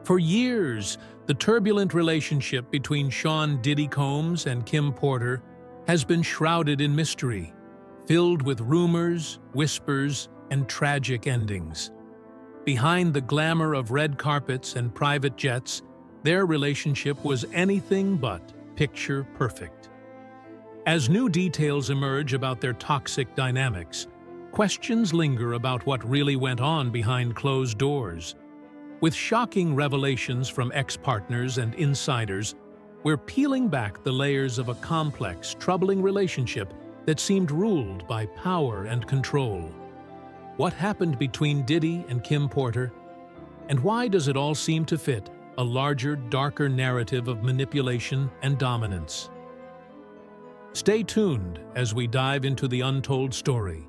For years, the turbulent relationship between Sean "Diddy" Combs and Kim Porter has been shrouded in mystery, filled with rumors, whispers, and tragic endings. Behind the glamour of red carpets and private jets, their relationship was anything but picture perfect. As new details emerge about their toxic dynamics, questions linger about what really went on behind closed doors. With shocking revelations from ex-partners and insiders, we're peeling back the layers of a complex, troubling relationship that seemed ruled by power and control. What happened between Diddy and Kim Porter? And why does it all seem to fit a larger, darker narrative of manipulation and dominance? Stay tuned as we dive into the untold story.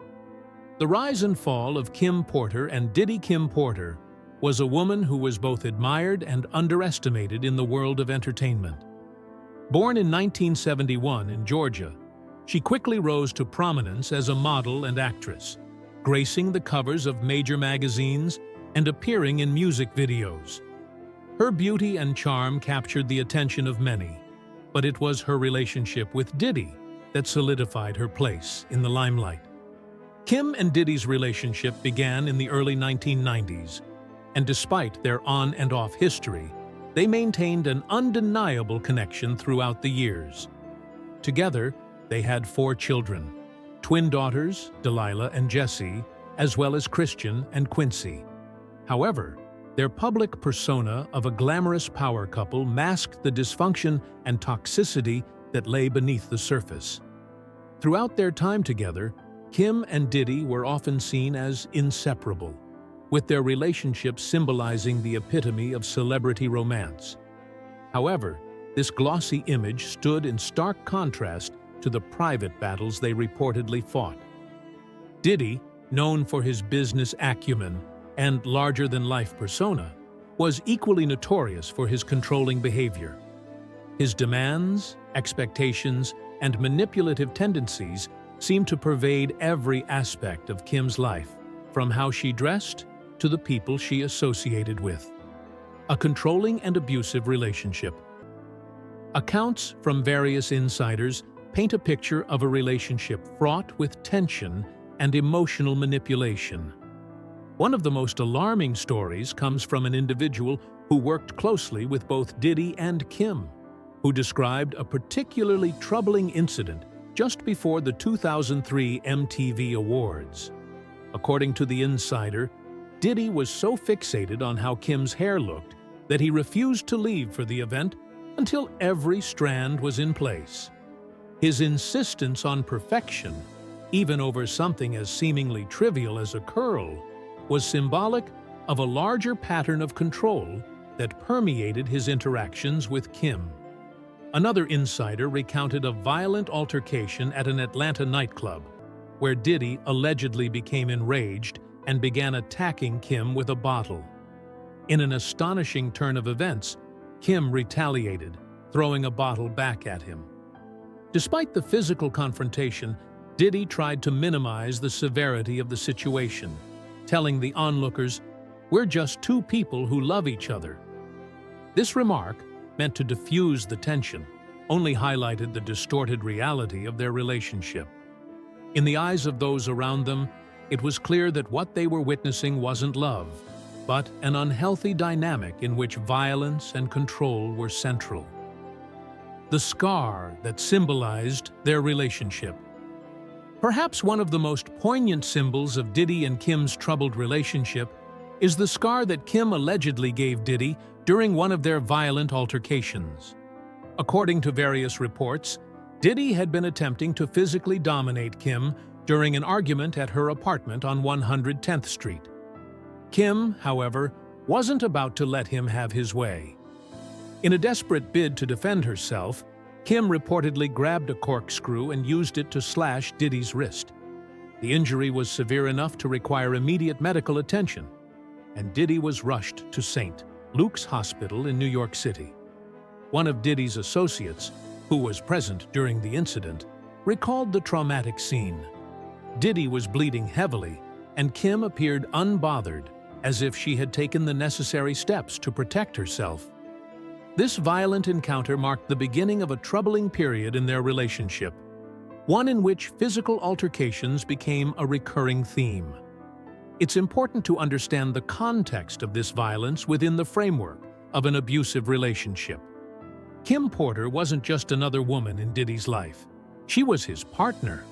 The rise and fall of Kim Porter and Diddy. Kim Porter was a woman who was both admired and underestimated in the world of entertainment. Born in 1971 in Georgia, she quickly rose to prominence as a model and actress, gracing the covers of major magazines and appearing in music videos. Her beauty and charm captured the attention of many, but it was her relationship with Diddy that solidified her place in the limelight. Kim and Diddy's relationship began in the early 1990s, and despite their on and off history, they maintained an undeniable connection throughout the years. Together, they had 4 children, twin daughters, Delilah and Jessie, as well as Christian and Quincy. However, their public persona of a glamorous power couple masked the dysfunction and toxicity that lay beneath the surface. Throughout their time together, Kim and Diddy were often seen as inseparable, with their relationship symbolizing the epitome of celebrity romance. However, this glossy image stood in stark contrast to the private battles they reportedly fought. Diddy, known for his business acumen and larger-than-life persona, was equally notorious for his controlling behavior. His demands, expectations, and manipulative tendencies seemed to pervade every aspect of Kim's life, from how she dressed to the people she associated with. A controlling and abusive relationship. Accounts from various insiders paint a picture of a relationship fraught with tension and emotional manipulation. One of the most alarming stories comes from an individual who worked closely with both Diddy and Kim, who described a particularly troubling incident just before the 2003 MTV Awards. According to the insider, Diddy was so fixated on how Kim's hair looked that he refused to leave for the event until every strand was in place. His insistence on perfection, even over something as seemingly trivial as a curl, was symbolic of a larger pattern of control that permeated his interactions with Kim. Another insider recounted a violent altercation at an Atlanta nightclub, where Diddy allegedly became enraged and began attacking Kim with a bottle. In an astonishing turn of events, Kim retaliated, throwing a bottle back at him. Despite the physical confrontation, Diddy tried to minimize the severity of the situation, telling the onlookers, "We're just 2 people who love each other." This remark, meant to diffuse the tension, only highlighted the distorted reality of their relationship. In the eyes of those around them, it was clear that what they were witnessing wasn't love, but an unhealthy dynamic in which violence and control were central. The scar that symbolized their relationship. Perhaps one of the most poignant symbols of Diddy and Kim's troubled relationship is the scar that Kim allegedly gave Diddy during one of their violent altercations. According to various reports, Diddy had been attempting to physically dominate Kim during an argument at her apartment on 110th Street. Kim, however, wasn't about to let him have his way. In a desperate bid to defend herself, Kim reportedly grabbed a corkscrew and used it to slash Diddy's wrist. The injury was severe enough to require immediate medical attention, and Diddy was rushed to St. Luke's Hospital in New York City. One of Diddy's associates, who was present during the incident, recalled the traumatic scene. Diddy was bleeding heavily, and Kim appeared unbothered, as if she had taken the necessary steps to protect herself. This violent encounter marked the beginning of a troubling period in their relationship, one in which physical altercations became a recurring theme. It's important to understand the context of this violence within the framework of an abusive relationship. Kim Porter wasn't just another woman in Diddy's life. She was his partner,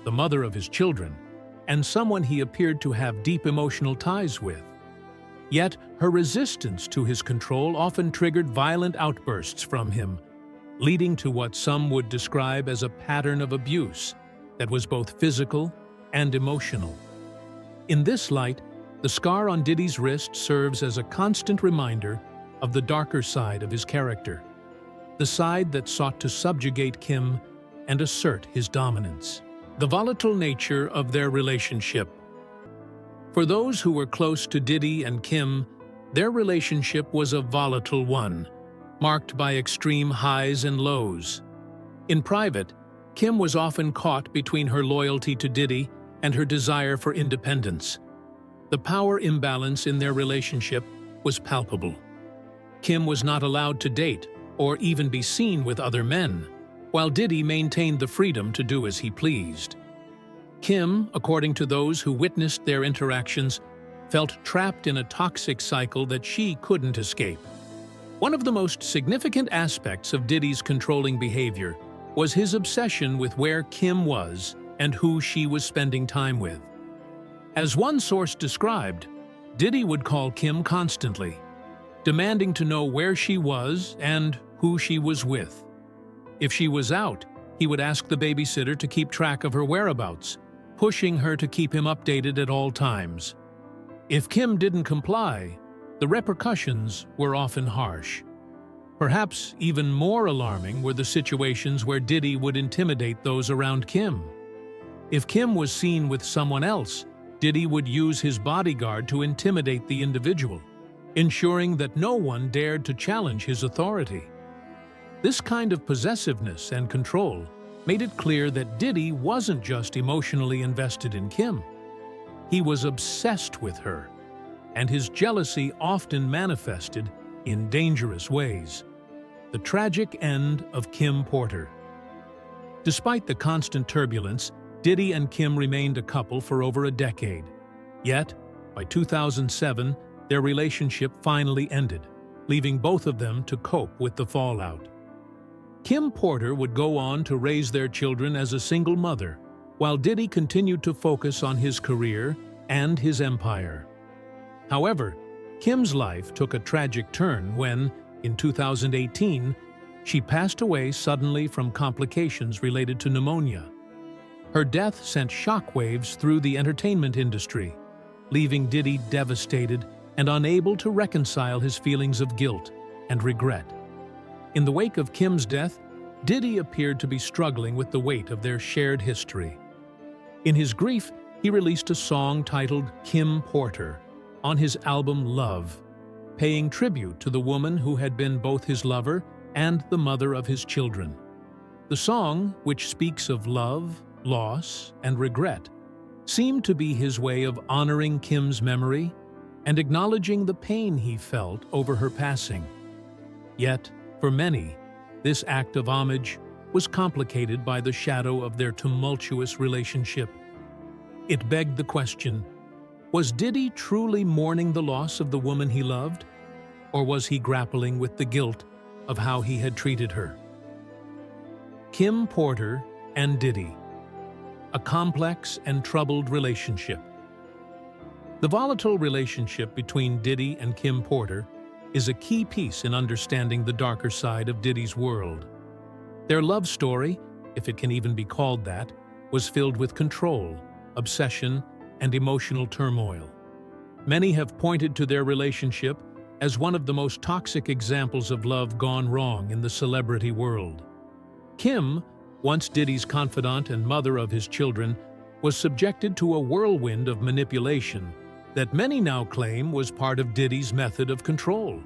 the mother of his children, and someone he appeared to have deep emotional ties with. Yet, her resistance to his control often triggered violent outbursts from him, leading to what some would describe as a pattern of abuse that was both physical and emotional. In this light, the scar on Diddy's wrist serves as a constant reminder of the darker side of his character, the side that sought to subjugate Kim and assert his dominance. The volatile nature of their relationship. For those who were close to Diddy and Kim, their relationship was a volatile one, marked by extreme highs and lows. In private, Kim was often caught between her loyalty to Diddy and her desire for independence. The power imbalance in their relationship was palpable. Kim was not allowed to date or even be seen with other men, while Diddy maintained the freedom to do as he pleased. Kim, according to those who witnessed their interactions, felt trapped in a toxic cycle that she couldn't escape. One of the most significant aspects of Diddy's controlling behavior was his obsession with where Kim was and who she was spending time with. As one source described, Diddy would call Kim constantly, demanding to know where she was and who she was with. If she was out, he would ask the babysitter to keep track of her whereabouts, pushing her to keep him updated at all times. If Kim didn't comply, the repercussions were often harsh. Perhaps even more alarming were the situations where Diddy would intimidate those around Kim. If Kim was seen with someone else, Diddy would use his bodyguard to intimidate the individual, ensuring that no one dared to challenge his authority. This kind of possessiveness and control made it clear that Diddy wasn't just emotionally invested in Kim. He was obsessed with her, and his jealousy often manifested in dangerous ways. The tragic end of Kim Porter. Despite the constant turbulence, Diddy and Kim remained a couple for over a decade. Yet, by 2007, their relationship finally ended, leaving both of them to cope with the fallout. Kim Porter would go on to raise their children as a single mother, while Diddy continued to focus on his career and his empire. However, Kim's life took a tragic turn when, in 2018, she passed away suddenly from complications related to pneumonia. Her death sent shockwaves through the entertainment industry, leaving Diddy devastated and unable to reconcile his feelings of guilt and regret. In the wake of Kim's death, Diddy appeared to be struggling with the weight of their shared history. In his grief, he released a song titled Kim Porter on his album Love, paying tribute to the woman who had been both his lover and the mother of his children. The song, which speaks of love, loss, and regret, seemed to be his way of honoring Kim's memory and acknowledging the pain he felt over her passing. Yet, for many, this act of homage was complicated by the shadow of their tumultuous relationship. It begged the question, was Diddy truly mourning the loss of the woman he loved, or was he grappling with the guilt of how he had treated her? Kim Porter and Diddy. A complex and troubled relationship. The volatile relationship between Diddy and Kim Porter is a key piece in understanding the darker side of Diddy's world. Their love story, if it can even be called that, was filled with control, obsession, and emotional turmoil. Many have pointed to their relationship as one of the most toxic examples of love gone wrong in the celebrity world. Kim, once Diddy's confidant and mother of his children, was subjected to a whirlwind of manipulation that many now claim was part of Diddy's method of control.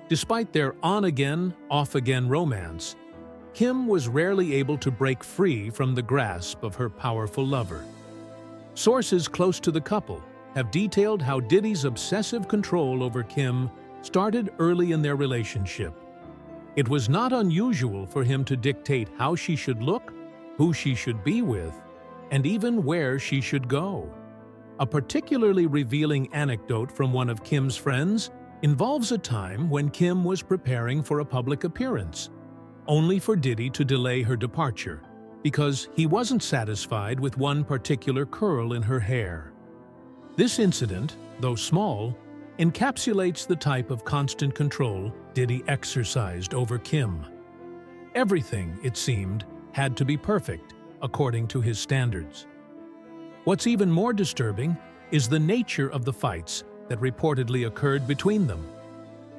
Despite their on-again, off-again romance, Kim was rarely able to break free from the grasp of her powerful lover. Sources close to the couple, have detailed how Diddy's obsessive control over Kim started early in their relationship. It was not unusual for him to dictate how she should look, who she should be with, and even where she should go. A particularly revealing anecdote from one of Kim's friends involves a time when Kim was preparing for a public appearance, only for Diddy to delay her departure because he wasn't satisfied with one particular curl in her hair. This incident, though small, encapsulates the type of constant control Diddy exercised over Kim. Everything, it seemed, had to be perfect, according to his standards. What's even more disturbing is the nature of the fights that reportedly occurred between them.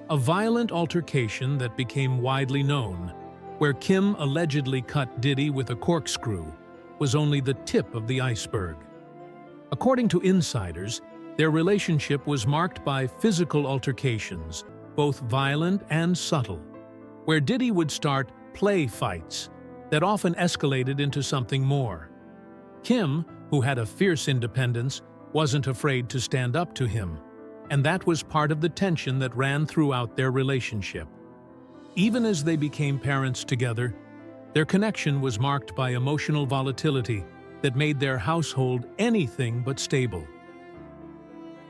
A violent altercation that became widely known, where Kim allegedly cut Diddy with a corkscrew, was only the tip of the iceberg. According to insiders, their relationship was marked by physical altercations, both violent and subtle, where Diddy would start play fights that often escalated into something more. Kim, who had a fierce independence, wasn't afraid to stand up to him, and that was part of the tension that ran throughout their relationship. Even as they became parents together, their connection was marked by emotional volatility that made their household anything but stable.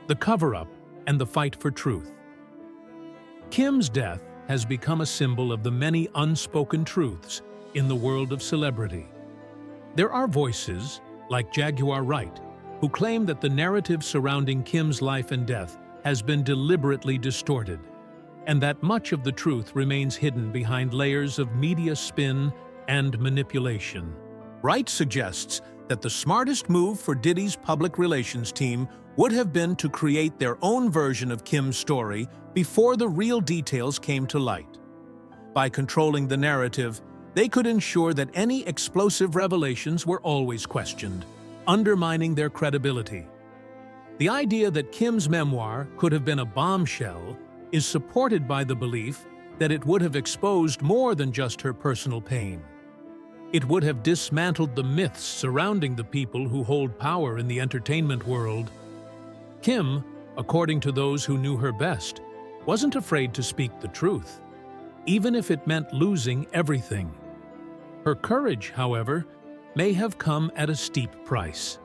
The cover-up and the fight for truth. Kim's death has become a symbol of the many unspoken truths in the world of celebrity. There are voices, like Jaguar Wright, who claim that the narrative surrounding Kim's life and death has been deliberately distorted, and that much of the truth remains hidden behind layers of media spin and manipulation. Wright suggests that the smartest move for Diddy's public relations team would have been to create their own version of Kim's story before the real details came to light. By controlling the narrative, they could ensure that any explosive revelations were always questioned, undermining their credibility. The idea that Kim's memoir could have been a bombshell is supported by the belief that it would have exposed more than just her personal pain. It would have dismantled the myths surrounding the people who hold power in the entertainment world. Kim, according to those who knew her best, wasn't afraid to speak the truth, even if it meant losing everything. Her courage, however, may have come at a steep price,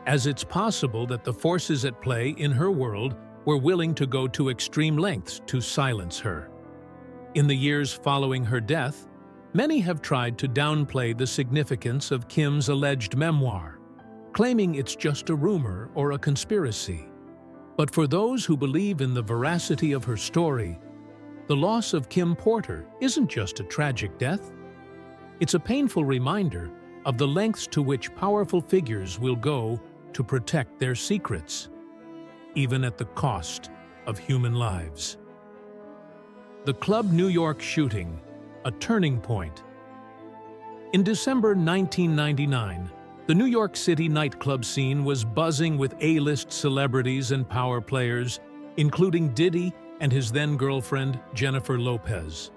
as it's possible that the forces at play in her world were willing to go to extreme lengths to silence her. In the years following her death, many have tried to downplay the significance of Kim's alleged memoir, claiming it's just a rumor or a conspiracy. But for those who believe in the veracity of her story, the loss of Kim Porter isn't just a tragic death. It's a painful reminder of the lengths to which powerful figures will go to protect their secrets, even at the cost of human lives. The Club New York shooting, a turning point. In December 1999, the New York City nightclub scene was buzzing with A-list celebrities and power players, including Diddy and his then-girlfriend Jennifer Lopez.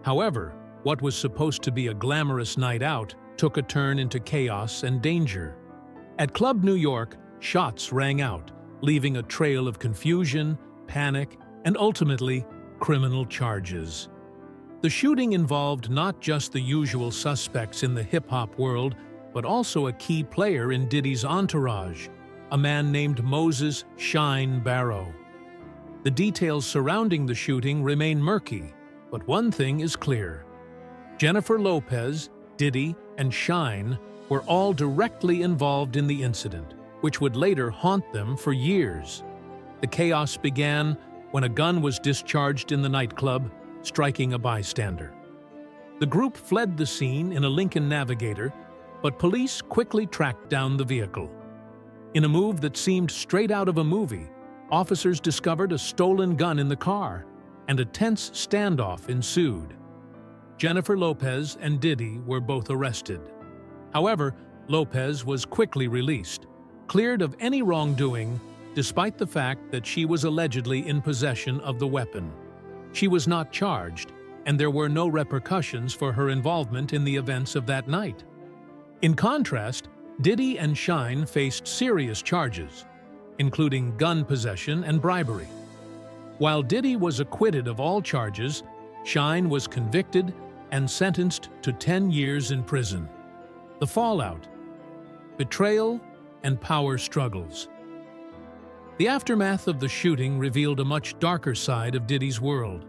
However, what was supposed to be a glamorous night out took a turn into chaos and danger. At Club New York, shots rang out, leaving a trail of confusion, panic, and ultimately, criminal charges. The shooting involved not just the usual suspects in the hip-hop world, but also a key player in Diddy's entourage, a man named Moses "Shine" Barrow. The details surrounding the shooting remain murky, but one thing is clear. Jennifer Lopez, Diddy, and Shine were all directly involved in the incident, which would later haunt them for years. The chaos began when a gun was discharged in the nightclub, striking a bystander. The group fled the scene in a Lincoln Navigator, but police quickly tracked down the vehicle. In a move that seemed straight out of a movie, officers discovered a stolen gun in the car, and a tense standoff ensued. Jennifer Lopez and Diddy were both arrested. However, Lopez was quickly released, cleared of any wrongdoing, despite the fact that she was allegedly in possession of the weapon. She was not charged, and there were no repercussions for her involvement in the events of that night. In contrast, Diddy and Shine faced serious charges. including gun possession and bribery. While Diddy was acquitted of all charges, Shyne was convicted and sentenced to 10 years in prison. The fallout: betrayal and power struggles. The aftermath of the shooting revealed a much darker side of Diddy's world.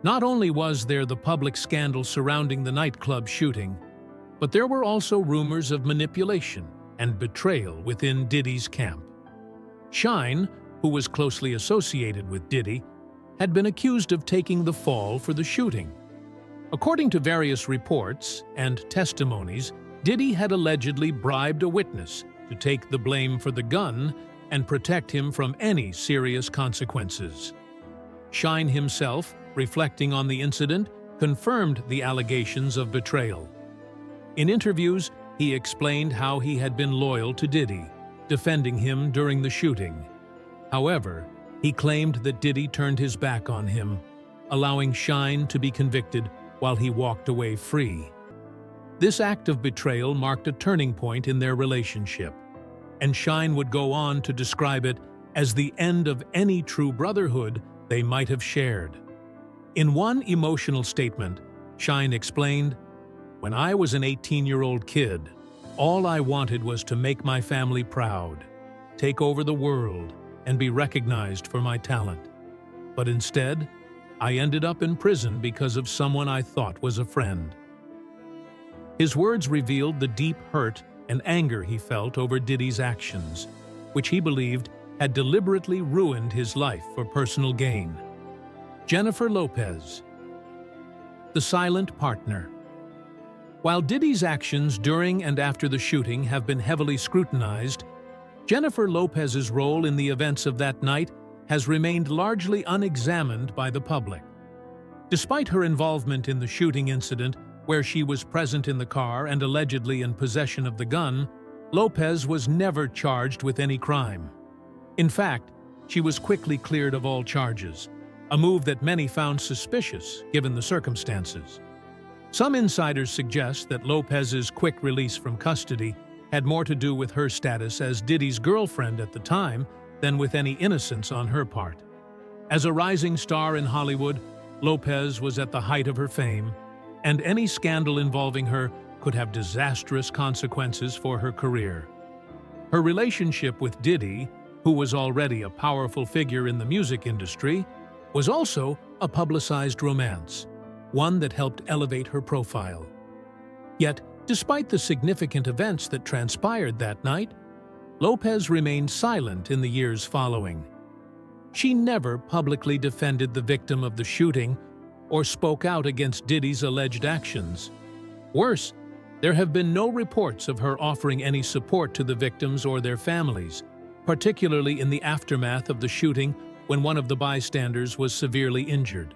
Not only was there the public scandal surrounding the nightclub shooting, but there were also rumors of manipulation and betrayal within Diddy's camp. Shyne, who was closely associated with Diddy, had been accused of taking the fall for the shooting. According to various reports and testimonies, Diddy had allegedly bribed a witness to take the blame for the gun and protect him from any serious consequences. Shyne himself, reflecting on the incident, confirmed the allegations of betrayal. In interviews, he explained how he had been loyal to Diddy, defending him during the shooting. However, he claimed that Diddy turned his back on him, allowing Shyne to be convicted while he walked away free. This act of betrayal marked a turning point in their relationship, and Shyne would go on to describe it as the end of any true brotherhood they might have shared. In one emotional statement, Shyne explained, "When I was an 18-year-old kid, all I wanted was to make my family proud, take over the world, and be recognized for my talent. But instead, I ended up in prison because of someone I thought was a friend." His words revealed the deep hurt and anger he felt over Diddy's actions, which he believed had deliberately ruined his life for personal gain. Jennifer Lopez, the silent partner. While Diddy's actions during and after the shooting have been heavily scrutinized, Jennifer Lopez's role in the events of that night has remained largely unexamined by the public. Despite her involvement in the shooting incident, where she was present in the car and allegedly in possession of the gun, Lopez was never charged with any crime. In fact, she was quickly cleared of all charges, a move that many found suspicious given the circumstances. Some insiders suggest that Lopez's quick release from custody had more to do with her status as Diddy's girlfriend at the time than with any innocence on her part. As a rising star in Hollywood, Lopez was at the height of her fame, and any scandal involving her could have disastrous consequences for her career. Her relationship with Diddy, who was already a powerful figure in the music industry, was also a publicized romance, one that helped elevate her profile. Yet, despite the significant events that transpired that night, Lopez remained silent in the years following. She never publicly defended the victim of the shooting or spoke out against Diddy's alleged actions. Worse, there have been no reports of her offering any support to the victims or their families, particularly in the aftermath of the shooting when one of the bystanders was severely injured.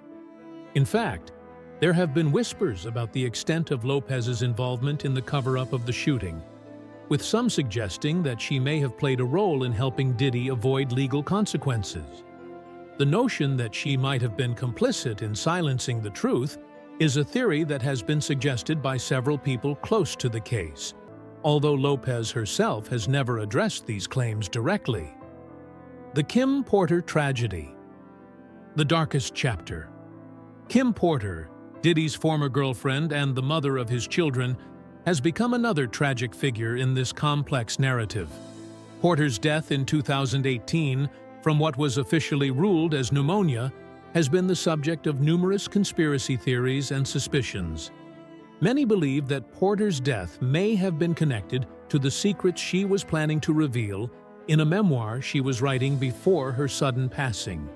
In fact, there have been whispers about the extent of Lopez's involvement in the cover-up of the shooting, with some suggesting that she may have played a role in helping Diddy avoid legal consequences. The notion that she might have been complicit in silencing the truth is a theory that has been suggested by several people close to the case, although Lopez herself has never addressed these claims directly. The Kim Porter tragedy. The darkest chapter. Kim Porter, Diddy's former girlfriend and the mother of his children, has become another tragic figure in this complex narrative. Porter's death in 2018, from what was officially ruled as pneumonia, has been the subject of numerous conspiracy theories and suspicions. Many believe that Porter's death may have been connected to the secrets she was planning to reveal in a memoir she was writing before her sudden passing.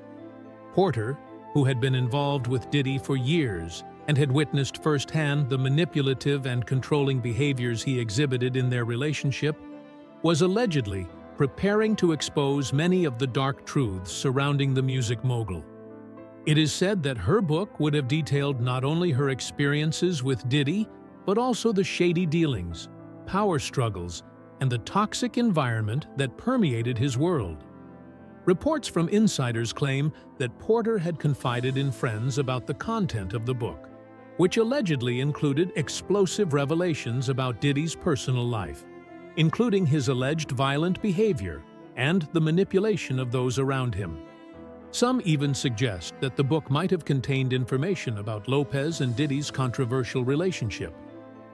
Porter, who had been involved with Diddy for years and had witnessed firsthand the manipulative and controlling behaviors he exhibited in their relationship, was allegedly preparing to expose many of the dark truths surrounding the music mogul. It is said that her book would have detailed not only her experiences with Diddy, but also the shady dealings, power struggles, and the toxic environment that permeated his world. Reports from insiders claim that Porter had confided in friends about the content of the book, which allegedly included explosive revelations about Diddy's personal life, including his alleged violent behavior and the manipulation of those around him. Some even suggest that the book might have contained information about Lopez and Diddy's controversial relationship,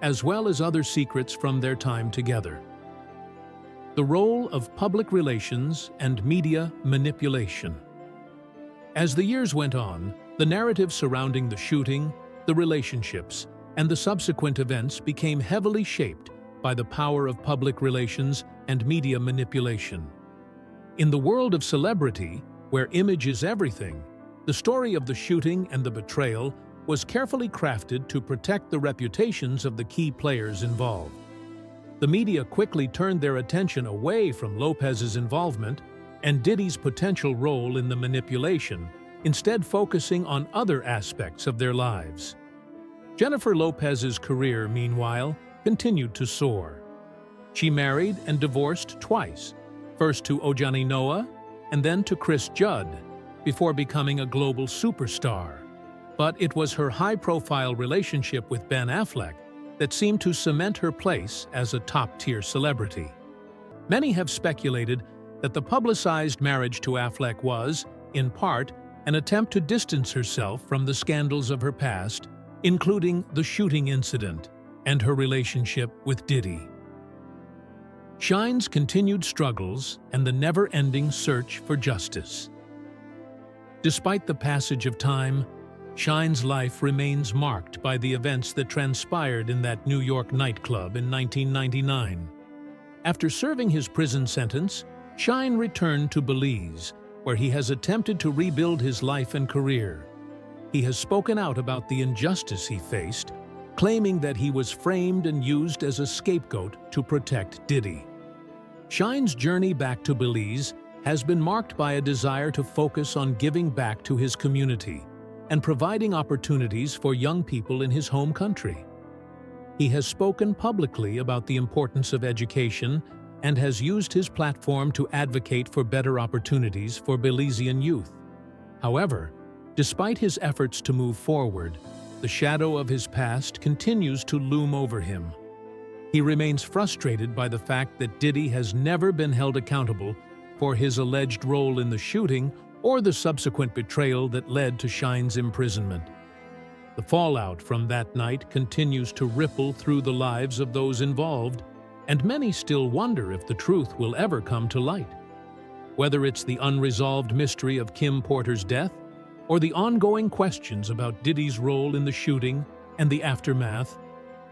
as well as other secrets from their time together. The role of public relations and media manipulation. As the years went on, the narrative surrounding the shooting, the relationships, and the subsequent events became heavily shaped by the power of public relations and media manipulation. In the world of celebrity, where image is everything, the story of the shooting and the betrayal was carefully crafted to protect the reputations of the key players involved. The media quickly turned their attention away from Lopez's involvement and Diddy's potential role in the manipulation, instead focusing on other aspects of their lives. Jennifer Lopez's career, meanwhile, continued to soar. She married and divorced twice, first to Ojani Noah and then to Chris Judd, before becoming a global superstar. But it was her high-profile relationship with Ben Affleck that seemed to cement her place as a top-tier celebrity. Many have speculated that the publicized marriage to Affleck was, in part, an attempt to distance herself from the scandals of her past, including the shooting incident and her relationship with Diddy. Shine's continued struggles and the never-ending search for justice. Despite the passage of time, Shine's life remains marked by the events that transpired in that New York nightclub in 1999. After serving his prison sentence, Shine returned to Belize, where he has attempted to rebuild his life and career. He has spoken out about the injustice he faced, claiming that he was framed and used as a scapegoat to protect Diddy. Shine's journey back to Belize has been marked by a desire to focus on giving back to his community and providing opportunities for young people in his home country. He has spoken publicly about the importance of education and has used his platform to advocate for better opportunities for Belizean youth. However, despite his efforts to move forward, the shadow of his past continues to loom over him. He remains frustrated by the fact that Diddy has never been held accountable for his alleged role in the shooting or the subsequent betrayal that led to Shine's imprisonment. The fallout from that night continues to ripple through the lives of those involved, and many still wonder if the truth will ever come to light. Whether it's the unresolved mystery of Kim Porter's death, or the ongoing questions about Diddy's role in the shooting and the aftermath,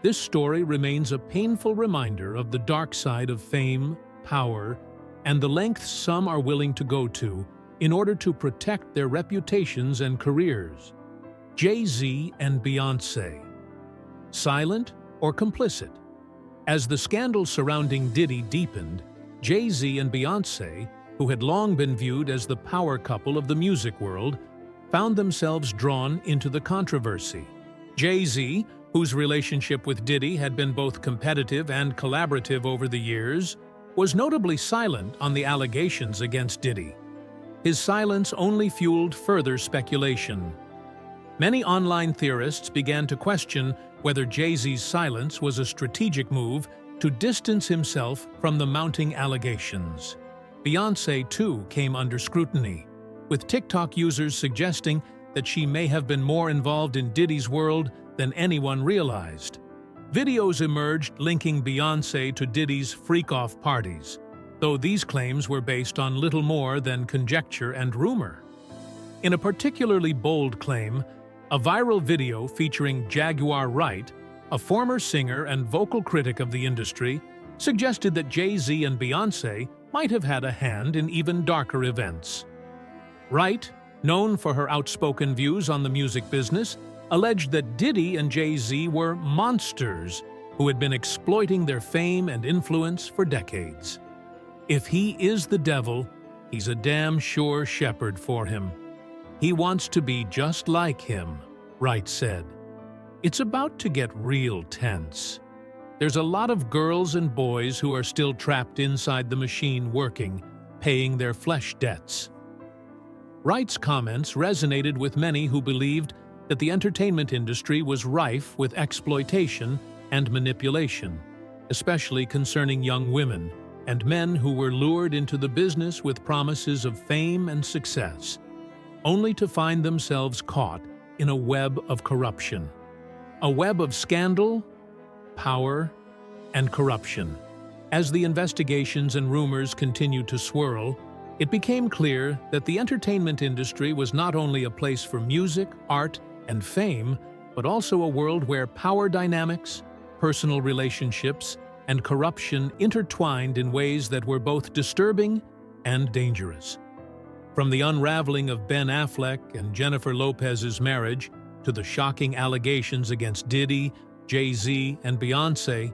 this story remains a painful reminder of the dark side of fame, power, and the lengths some are willing to go to in order to protect their reputations and careers. Jay-Z and Beyoncé. Silent or complicit? As the scandal surrounding Diddy deepened, Jay-Z and Beyoncé, who had long been viewed as the power couple of the music world, found themselves drawn into the controversy. Jay-Z, whose relationship with Diddy had been both competitive and collaborative over the years, was notably silent on the allegations against Diddy. His silence only fueled further speculation. Many online theorists began to question whether Jay-Z's silence was a strategic move to distance himself from the mounting allegations. Beyoncé, too, came under scrutiny, with TikTok users suggesting that she may have been more involved in Diddy's world than anyone realized. Videos emerged linking Beyoncé to Diddy's freak-off parties, though these claims were based on little more than conjecture and rumor. In a particularly bold claim, a viral video featuring Jaguar Wright, a former singer and vocal critic of the industry, suggested that Jay-Z and Beyoncé might have had a hand in even darker events. Wright, known for her outspoken views on the music business, alleged that Diddy and Jay-Z were monsters who had been exploiting their fame and influence for decades. If he is the devil, he's a damn sure shepherd for him. He wants to be just like him, Wright said. It's about to get real tense. There's a lot of girls and boys who are still trapped inside the machine working, paying their flesh debts. Wright's comments resonated with many who believed that the entertainment industry was rife with exploitation and manipulation, especially concerning young women, and men who were lured into the business with promises of fame and success, only to find themselves caught in a web of corruption. A web of scandal, power, and corruption. As the investigations and rumors continued to swirl, it became clear that the entertainment industry was not only a place for music, art, and fame, but also a world where power dynamics, personal relationships, and corruption intertwined in ways that were both disturbing and dangerous. From the unraveling of Ben Affleck and Jennifer Lopez's marriage to the shocking allegations against Diddy, Jay-Z, and Beyoncé,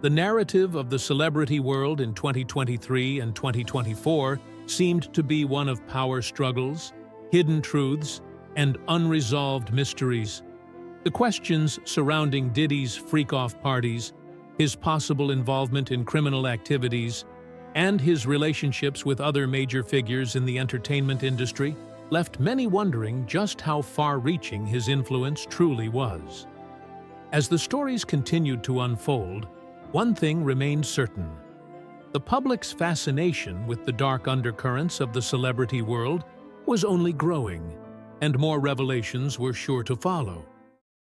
the narrative of the celebrity world in 2023 and 2024 seemed to be one of power struggles, hidden truths, and unresolved mysteries. The questions surrounding Diddy's freak-off parties, his possible involvement in criminal activities, and his relationships with other major figures in the entertainment industry left many wondering just how far-reaching his influence truly was. As the stories continued to unfold, one thing remained certain. The public's fascination with the dark undercurrents of the celebrity world was only growing, and more revelations were sure to follow.